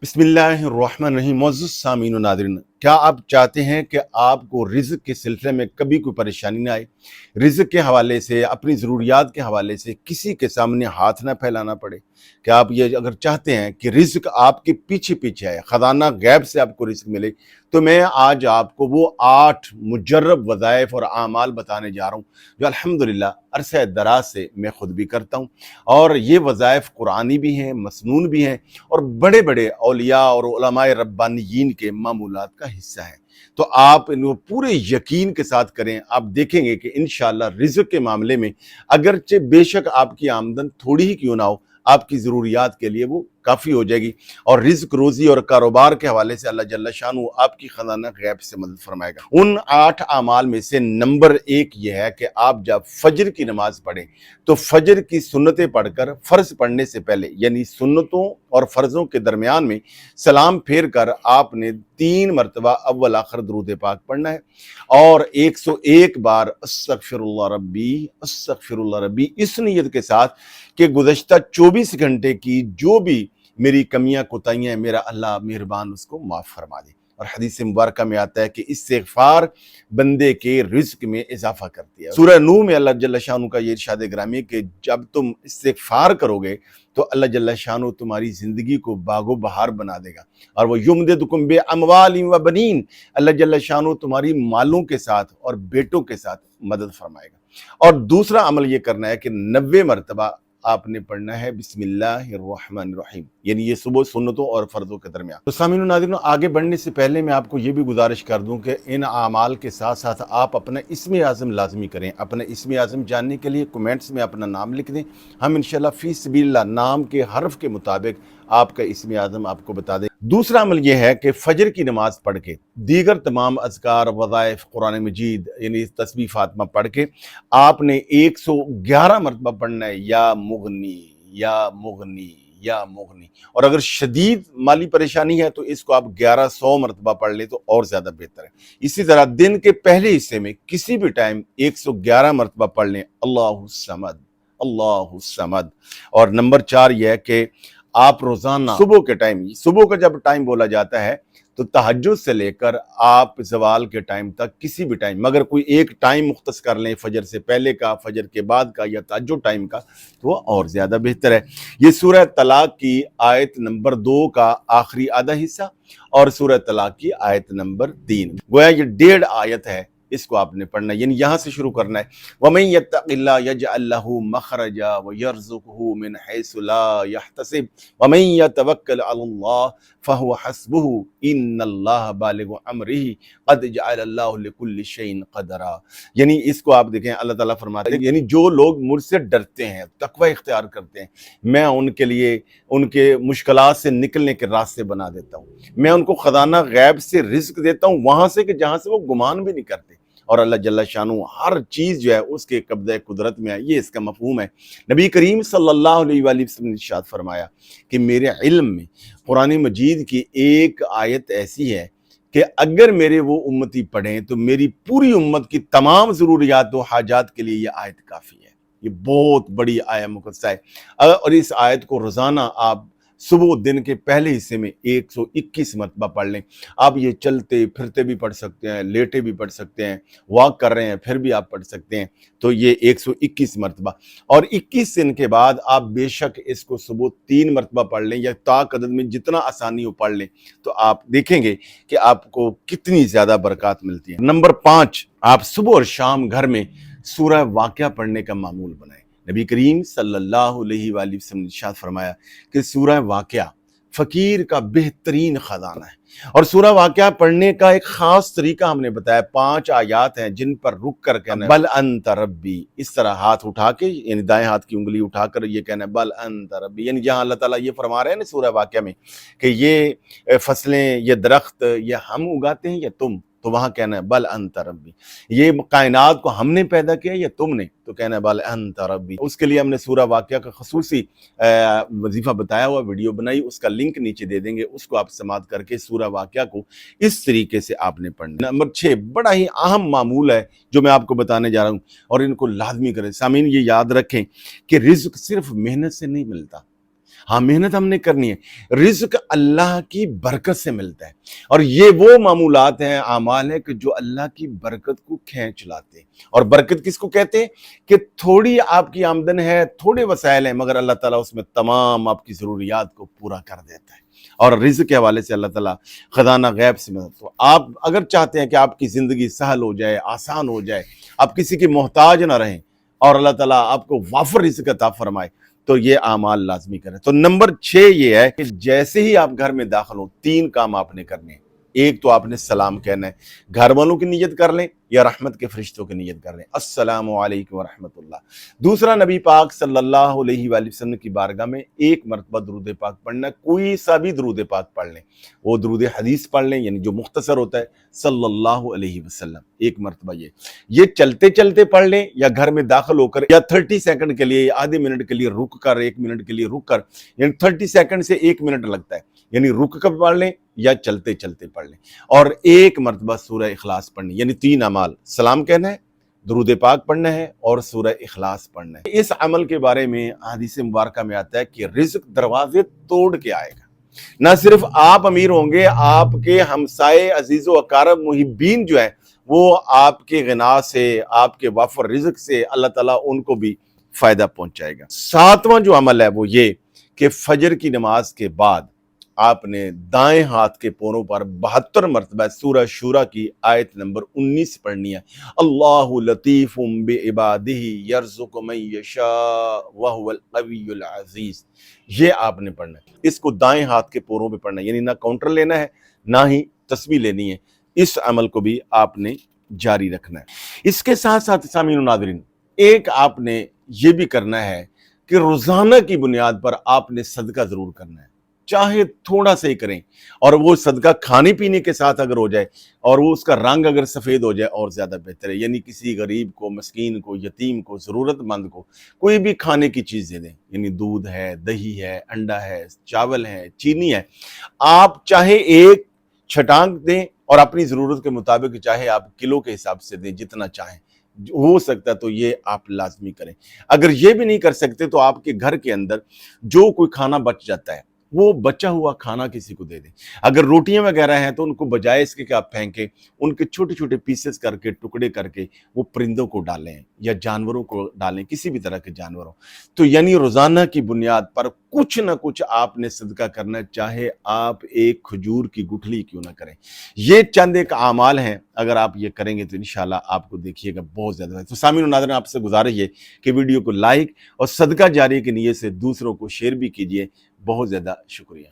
बिस्मिल्लाहिर्रहमानिर्रहीम। मुअज़्ज़ज़ सामीन व नाज़रीन, क्या आप चाहते हैं कि आपको रिज़्क़ के सिलसिले में कभी कोई परेशानी ना आए? रिज़्क़ के हवाले से, अपनी ज़रूरियात के हवाले से किसी के सामने हाथ ना फैलाना पड़े? क्या आप ये अगर चाहते हैं कि रिज़्क़ आपके पीछे-पीछे आए, ख़ज़ाना गैब से आपको रिज़्क़ मिले, तो मैं आज आपको वो 8 मुजर्रब वज़ाइफ़ और आमाल बताने जा रहा हूँ, जो अल्हम्दुलिल्लाह अरसे दराज से मैं खुद भी करता हूँ। और ये वज़ाइफ़ कुरानी भी हैं, मसनून भी हैं और बड़े-बड़े औलिया और उलमाए रब्बानियीन के मामूलात का हिस्सा है। तो आप इनको पूरे यकीन के साथ करें, आप देखेंगे कि इंशाअल्लाह रिज़्क़ के मामले में अगरचे बेशक आपकी आमदन थोड़ी ही क्यों ना हो, आपकी ज़रूरियात के लिए वो काफ़ी हो जाएगी। और रिज़्क़, रोज़ी और कारोबार के हवाले से अल्लाह जल्ल शानहू आपकी ख़ज़ाना गैब से मदद फरमाएगा। उन 8 आमाल में से नंबर 1 ये है कि आप जब फजर की नमाज़ पढ़ें, तो फजर की सुन्नतें पढ़कर फ़र्ज़ पढ़ने से पहले, यानी सुन्नतों और फ़र्ज़ों के दरमियान में सलाम फेर कर आपने 3 मरतबा अव्वल आखिर दुरूद पाक पढ़ना है और 101 बार अस्तग़फिरुल्लाह रब्बी इस नीयत के साथ कि गुज़श्ता 24 घंटे की जो भी मेरी कमियां कोताहियां हैं, मेरा अल्लाह मेहरबान उसको माफ़ फरमा दे। और हदीस मुबारक में आता है कि इस्तिग़फ़ार बंदे के रिज़्क़ में इजाफा करती है। सूरह नूह में अल्लाह जल्ल शानहू का ये इरशाद ग्रामी कि जब तुम इस्तिग़फ़ार करोगे तो अल्लाह जल्ल शानहू तुम्हारी ज़िंदगी को बागो बहार बना देगा। और वो युमदिदकुम बिअमवालिन व बनीन, अल्लाह जल्ल शानहू तुम्हारी मालों के साथ और बेटों के साथ मदद फरमाएगा। और दूसरा अमल ये करना है कि 90 मरतबा आपने पढ़ना है बिस्मिल्लाहिर्रहमानिर्रहीम, यानी ये सुबह सुन्नतों और फ़र्ज़ों के दरमियान। तो सामीन नाज़रीन, आगे बढ़ने से पहले मैं आपको ये भी गुजारिश कर दूं कि इन आमाल के साथ साथ आप अपना इस्म आज़म लाजमी करें। अपना इस्म आज़म जानने के लिए कमेंट्स में अपना नाम लिख दें, हम इंशाअल्लाह फ़ी सबिलिल्लाह नाम के हर्फ के मुताबिक आपका इस्म आज़म आपको बता दें। दूसरा अमल यह है कि फजर की नमाज पढ़ के दीगर तमाम अज़कार, वज़ाइफ़, कुरान मजीद यानी तस्बीह फातिमा पढ़ के आपने 111 मरतबा पढ़ना है या मुगनी या मुगनी या मुगनी। और अगर शदीद माली परेशानी है तो इसको आप 1100 मरतबा पढ़ लें तो और ज़्यादा बेहतर है। इसी तरह दिन के पहले हिस्से में किसी भी टाइम 111 मरतबा पढ़ लें अल्लाहु समद, अल्लाहु समद। और नंबर 4 यह है कि आप रोजाना सुबह के टाइम, सुबह का जब टाइम बोला जाता है तो तहज्जुद से लेकर आप ज़वाल के टाइम तक किसी भी टाइम, मगर कोई एक टाइम मुख्तस कर लें, फजर से पहले का, फजर के बाद का या तहज्जुद टाइम का, तो वो और ज़्यादा बेहतर है। ये सूरह तलाक की आयत नंबर 2 का आखिरी आधा हिस्सा और सूरह तलाक की आयत नंबर 3, गोया ये 1.5 आयत है, इसको आपने पढ़ना है, यानी यहाँ से शुरू करना है। वमन यत्तक़िल्लाह यजअल लहू मख़रजा व यर्ज़ुक़हू मिन हैसु ला यहतसिब वमन यतवक्कल अलल्लाह फहुव हस्बुहु इन्नल्लाह बालिगु अम्रिही क़द जअलल्लाहु लिकुल्लि शैइन क़दरा। यानी इसको आप देखें, अल्लाह ताला फरमाते हैं, यानी जो लोग मुझसे डरते हैं, तक़वा इख्तियार करते हैं, मैं उनके लिए उनके मुश्किलात से निकलने के रास्ते बना देता हूँ। मैं उनको ख़ज़ाना गैब से रिज़्क़ देता हूँ, वहाँ से कि जहाँ से वो गुमान भी नहीं करते। और अल्लाह जल्ल शानहू हर चीज़ जो है उसके कब्ज़े कुदरत में है, ये इसका मफ़हूम है। नबी करीम सल्लल्लाहु अलैहि वसल्लम ने इरशाद फरमाया कि मेरे इल्म में कुरान मजीद की एक आयत ऐसी है कि अगर मेरे वो उम्मती पढ़ें तो मेरी पूरी उम्मत की तमाम ज़रूरियात व हाजात के लिए ये आयत काफ़ी है। ये बहुत बड़ी आयत मुक़द्दस है और इस आयत को रोज़ाना आप सुबह दिन के पहले हिस्से में 121 मरतबा पढ़ लें। आप ये चलते फिरते भी पढ़ सकते हैं, लेटे भी पढ़ सकते हैं, वॉक कर रहे हैं फिर भी आप पढ़ सकते हैं। तो ये 121 मरतबा और 21 दिन के बाद आप बेशक इसको सुबह 3 मरतबा पढ़ लें या ताक़दद में जितना आसानी हो पढ़ लें, तो आप देखेंगे कि आपको कितनी ज़्यादा बरक़ात मिलती है। नंबर 5, आप सुबह और शाम घर में सूरह वाक़िया पढ़ने का मामूल बनाएं। नबी करीम सल्लल्लाहु अलैहि वसल्लम ने इरशाद फरमाया कि सूरह वाक़िया फ़कीर का बेहतरीन ख़ज़ाना है। और सूरह वाक़िया पढ़ने का एक ख़ास तरीका हमने बताया, 5 आयात हैं जिन पर रुक कर कहना बल अंत रब्बी, इस तरह हाथ उठा के, यानी दाएं हाथ की उंगली उठाकर ये कहना है बल अंत रब्बी, यानी जहाँ अल्लाह ताला ये फरमा रहे हैं ना सूरह वाक़िया में कि ये फसलें, ये दरख्त, ये हम उगाते हैं या तुम, तो वहाँ कहना है बल अंत रब्बी। ये कायनात को हमने पैदा किया या तुमने, तो कहना है बल अंत रब्बी। उसके लिए हमने सूरह वाक़िया का ख़ुसूसी वजीफ़ा बताया हुआ, वीडियो बनाई, उसका लिंक नीचे दे देंगे, उसको आप समात करके सूरह वाक़िया को इस तरीके से आपने पढ़ना। नंबर 6, बड़ा ही अहम मामूल है जो मैं आपको बताने जा रहा हूँ और इनको लाजमी करें। सामीन ये याद रखें कि रिज़्क़ सिर्फ मेहनत से नहीं मिलता, ہاں محنت ہم نے کرنی ہے. رزق اللہ کی برکت سے ملتا ہے، اور یہ وہ معمولات ہیں، اعمال ہیں کہ جو اللہ کی برکت کو کھینچ لاتے ہیں. اور برکت کس کو کہتے ہیں؟ کہ تھوڑی آپ کی آمدن ہے، تھوڑے وسائل ہیں، مگر اللہ تعالیٰ اس میں تمام آپ کی ضروریات کو پورا کر دیتا ہے. اور رزق کے حوالے سے اللہ تعالیٰ خزانہ غیب سے مدد. تو آپ اگر چاہتے ہیں کہ آپ کی زندگی سہل ہو جائے، آسان ہو جائے، آپ کسی کے محتاج نہ رہیں، اور اللہ تعالیٰ آپ کو وافر رزق عطا فرمائے، تو یہ اعمال لازمی کریں. تو نمبر 6 یہ ہے کہ جیسے ہی آپ گھر میں داخل ہوں 3 کام آپ نے کرنے ہیں. ایک تو آپ نے سلام کہنا ہے، گھر والوں کی نیت کر لیں یا رحمت کے فرشتوں کی نیت کر لیں، السلام علیکم ورحمۃ اللہ. دوسرا، نبی پاک صلی اللہ علیہ وآلہ وسلم کی بارگاہ میں 1 مرتبہ درود پاک پڑھنا. کوئی سا بھی درود پاک پڑھ لیں، وہ درود حدیث پڑھ لیں، یعنی جو مختصر ہوتا ہے صلی اللہ علیہ وسلم، 1 مرتبہ. یہ چلتے چلتے پڑھ لیں یا گھر میں داخل ہو کر، یا 30 سیکنڈ کے لیے، آدھے منٹ کے لیے رک کر، 1 منٹ کے لیے رک کر، یعنی 30 سیکنڈ سے 1 منٹ لگتا ہے، یعنی رک کر پڑھ لیں یا چلتے چلتے پڑھ لیں. اور 1 مرتبہ سورہ اخلاص پڑھنی، یعنی 3 اعمال: سلام کہنا ہے، درود پاک پڑھنا ہے، اور سورہ اخلاص پڑھنا ہے. اس عمل کے بارے میں حدیث مبارکہ میں آتا ہے کہ رزق دروازے توڑ کے آئے گا. نہ صرف آپ امیر ہوں گے، آپ کے ہمسائے، عزیز و اقارب، محبین جو ہیں، وہ آپ کے غنا سے، آپ کے وافر رزق سے اللہ تعالیٰ ان کو بھی فائدہ پہنچائے گا. 7واں جو عمل ہے وہ یہ کہ فجر کی نماز کے بعد آپ نے دائیں ہاتھ کے پوروں پر 72 مرتبہ سورہ شورى کی آیت نمبر 19 پڑھنی ہے: اللہ لطیف بعبادہ یرزق من یشاء وہو القوی العزیز. یہ آپ نے پڑھنا ہے. اس کو دائیں ہاتھ کے پوروں پہ پڑھنا ہے، یعنی نہ کاؤنٹر لینا ہے نہ ہی تسبیح لینی ہے. اس عمل کو بھی آپ نے جاری رکھنا ہے. اس کے ساتھ ساتھ سامعین و ناظرین، ایک آپ نے یہ بھی کرنا ہے کہ روزانہ کی بنیاد پر آپ نے صدقہ ضرور کرنا ہے، چاہے تھوڑا سا ہی کریں. اور وہ صدقہ کھانے پینے کے ساتھ اگر ہو جائے، اور وہ اس کا رنگ اگر سفید ہو جائے اور زیادہ بہتر ہے. یعنی کسی غریب کو، مسکین کو، یتیم کو، ضرورت مند کو کوئی بھی کھانے کی چیز دے دیں، یعنی دودھ ہے، دہی ہے، انڈا ہے، چاول ہے، چینی ہے. آپ چاہے ایک چھٹانک دیں، اور اپنی ضرورت کے مطابق چاہے آپ کلو کے حساب سے دیں، جتنا چاہیں. ہو سکتا ہے تو یہ آپ لازمی کریں. اگر یہ بھی نہیں کر سکتے تو آپ کے گھر کے اندر جو کوئی کھانا بچ جاتا ہے، وہ بچا ہوا کھانا کسی کو دے دیں. اگر روٹیاں وغیرہ ہیں تو ان کو بجائے اس کے کہ آپ پھینکیں، ان کے چھوٹے چھوٹے پیسز کر کے، ٹکڑے کر کے وہ پرندوں کو ڈالیں یا جانوروں کو ڈالیں، کسی بھی طرح کے جانوروں. تو یعنی روزانہ کی بنیاد پر کچھ نہ کچھ آپ نے صدقہ کرنا، چاہے آپ ایک کھجور کی گٹھلی کیوں نہ کریں. یہ چند ایک اعمال ہیں، اگر آپ یہ کریں گے تو انشاءاللہ آپ کو دیکھیے گا بہت زیادہ ہے. تو سامعین و ناظرین، آپ سے گزارش ہے کہ ویڈیو کو لائک اور صدقہ جاری کی نیت سے دوسروں کو شیئر بھی کیجیے. بہت زیادہ شکریہ.